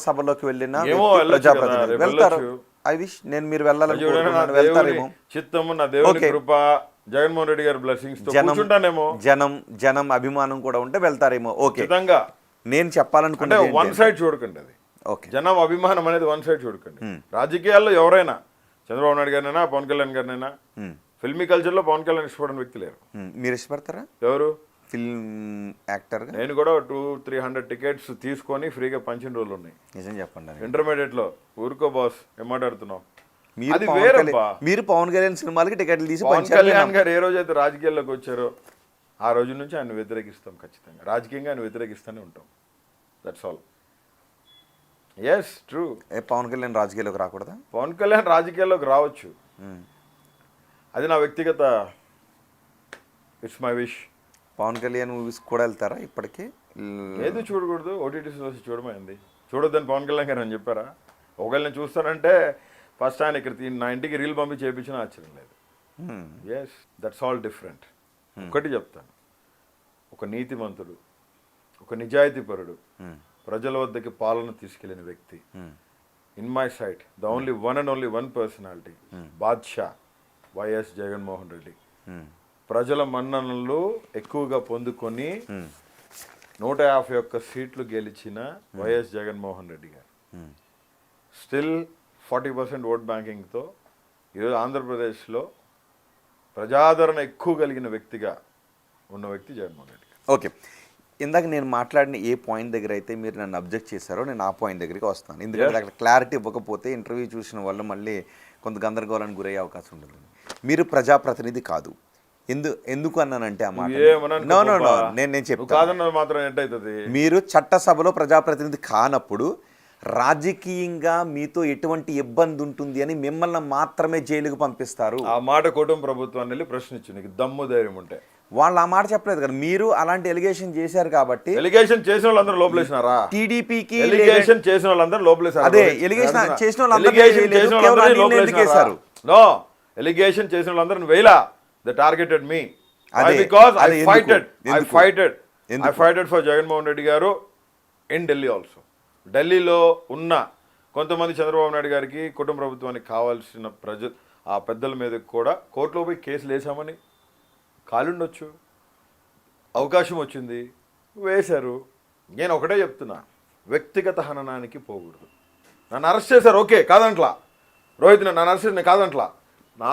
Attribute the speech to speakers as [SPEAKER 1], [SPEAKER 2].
[SPEAKER 1] సభలోకి వెళ్ళిన
[SPEAKER 2] ఏమో
[SPEAKER 1] వ్యక్తి
[SPEAKER 2] వెళ్ళొచ్చు కదా,
[SPEAKER 1] ప్రజాప్రతినిధి
[SPEAKER 2] రేపు
[SPEAKER 1] వెళ్తారు.
[SPEAKER 2] వెళ్ళొచ్చు.
[SPEAKER 1] ఐ విష్ నేను మీరు వెళ్ళాలని
[SPEAKER 2] చూడండి, నా
[SPEAKER 1] కోరుకుంటున్నాను.
[SPEAKER 2] దేవుని
[SPEAKER 1] వెళ్తారేమో.
[SPEAKER 2] చిత్తము, నా దేవుని
[SPEAKER 1] ఓకే.
[SPEAKER 2] కృప, జగన్మోహన్ రెడ్డి గారి బ్లెస్సింగ్స్ తో
[SPEAKER 1] జనం
[SPEAKER 2] కూర్చుంటానేమో.
[SPEAKER 1] జనం అభిమానం కూడా ఉంటే వెళ్తారేమో. ఓకే,
[SPEAKER 2] ఖచ్చితంగా.
[SPEAKER 1] నేను
[SPEAKER 2] అంటే
[SPEAKER 1] చెప్పాలనుకున్నది
[SPEAKER 2] వన్ సైడ్ చూడకండి అది.
[SPEAKER 1] ఓకే,
[SPEAKER 2] జనం అభిమానం అనేది వన్ సైడ్ చూడకండి. రాజకీయాల్లో ఎవరైనా, చంద్రబాబు నాయుడు గారినైనా, పవన్ కళ్యాణ్ గారినైనా, ఫిల్మీ కల్చర్ లో పవన్ కళ్యాణ్ ఇష్టపడిన వ్యక్తి లేరు.
[SPEAKER 1] మీరు ఇష్టపడతారా
[SPEAKER 2] ఎవరు?
[SPEAKER 1] ఫిల్మ్ యాక్టర్ గా?
[SPEAKER 2] నేను కూడా 200-300 టికెట్స్ తీసుకొని ఫ్రీగా పంచిన రోజులు ఉన్నాయి.
[SPEAKER 1] నిజం చెప్పండి.
[SPEAKER 2] ఇంటర్మీడియట్ లో. ఊరుకో బాస్, ఏం మాట్లాడుతున్నావు? అది
[SPEAKER 1] పవన్
[SPEAKER 2] వేరబ్బా.
[SPEAKER 1] మీరు పవన్ కళ్యాణ్ సినిమాలకి టికెట్లు తీసి
[SPEAKER 2] పవన్ కళ్యాణ్ గారు ఏ రోజైతే రాజకీయాల్లోకి వచ్చారో ఆ రోజు నుంచి ఆయన వ్యతిరేకిస్తాం. ఖచ్చితంగా రాజకీయంగా ఆయన వ్యతిరేకిస్తూనే ఉంటాం. That's all. Yes, true.
[SPEAKER 1] Pawan Kalyan రాజకీయాల్లోకి రాకూడదా?
[SPEAKER 2] పవన్ కళ్యాణ్ రాజకీయాల్లోకి రావచ్చు, అది నా వ్యక్తిగత, it's my wish.
[SPEAKER 1] Pawan Kalyan movies కూడా వెళ్తారా ఇప్పటికీ?
[SPEAKER 2] ఏది చూడకూడదు, ఓటీటీస్లో వచ్చి చూడమైంది. చూడొద్దని పవన్ కళ్యాణ్ గారు అని చెప్పారా? ఒకవేళ నేను చూస్తానంటే ఫస్ట్ ఆయన ఇక్కడ నా ఇంటికి రీల్ పంపి చేయించిన ఆశ్చర్యం లేదు. Yes, that's all different. ఒకటి చెప్తాను, ఒక నీతిమంతుడు, ఒక నిజాయితీపరుడు, ప్రజల వద్దకి పాలన తీసుకెళ్లిన వ్యక్తి, in my sight the only one and only one personality, బాద్షా వైఎస్ జగన్మోహన్ రెడ్డి. ప్రజల మన్ననలు ఎక్కువగా పొందుకొని 151 సీట్లు గెలిచిన వైఎస్ జగన్మోహన్ రెడ్డి గారు స్టిల్ 40% ఓట్ బ్యాంకింగ్తో ఈరోజు ఆంధ్రప్రదేశ్లో ప్రజాదరణ ఎక్కువ కలిగిన వ్యక్తిగా ఉన్న వ్యక్తి జగన్మోహన్ రెడ్డి గారు.
[SPEAKER 1] ఓకే, ఇందాక నేను మాట్లాడిన ఏ పాయింట్ దగ్గర అయితే మీరు నన్ను అబ్జెక్ట్ చేశారో నేను ఆ పాయింట్ దగ్గరికి వస్తాను. ఎందుకంటే అక్కడ క్లారిటీ ఇవ్వకపోతే ఇంటర్వ్యూ చూసిన వాళ్ళు మళ్ళీ కొంత గందరగోళానికి గురయ్యే అవకాశం ఉంటుంది. మీరు ప్రజాప్రతినిధి కాదు. ఎందుకు అన్నానంటే ఆ మాట నేను
[SPEAKER 2] చెప్తాను మాత్రం ఏంటవుతుంది,
[SPEAKER 1] మీరు చట్టసభలో ప్రజాప్రతినిధి కానప్పుడు రాజకీయంగా మీతో ఎటువంటి ఇబ్బంది ఉంటుంది అని మిమ్మల్ని మాత్రమే జైలుకు పంపిస్తారు.
[SPEAKER 2] ఆ మాట కుటుంబ ప్రభుత్వాన్ని వెళ్ళి ప్రశ్నించు, నీకు దమ్ము ధైర్యం ఉంటే.
[SPEAKER 1] వాళ్ళు ఆ మాట చెప్పలేదు కదా, మీరు అలాంటి ఎలిగేషన్ చేశారు కాబట్టి.
[SPEAKER 2] ఎలిగేషన్ చేసిన వాళ్ళందరూ లోపలేసినారా?
[SPEAKER 1] టీడీపీకి
[SPEAKER 2] ఎలిగేషన్ చేసిన వాళ్ళందరూ లోపలేసారు.
[SPEAKER 1] అదే ఎలిగేషన్ చేసిన వాళ్ళందరూ
[SPEAKER 2] నో, ఎలిగేషన్ చేసిన వాళ్ళందరూ వేలా. They targeted me. Because I fighted for Jaganmohan Reddy గారు in Delhi also. ఢిల్లీలో ఉన్న కొంతమంది చంద్రబాబు నాయుడు గారికి, కుటుంబ ప్రభుత్వానికి కావాల్సిన ఆ పెద్దల మీద కూడా కోర్టులో పోయి కేసులు వేసామని కాలుండొచ్చు, అవకాశం వచ్చింది, వేశారు. నేను ఒకటే చెప్తున్నా, వ్యక్తిగత హననానికి పోకూడదు. నన్ను అరెస్ట్ చేశారు, ఓకే కాదంట్లా. రోహిత్ నన్ను అరెస్ట్ చేసిన కాదంట్లా. నా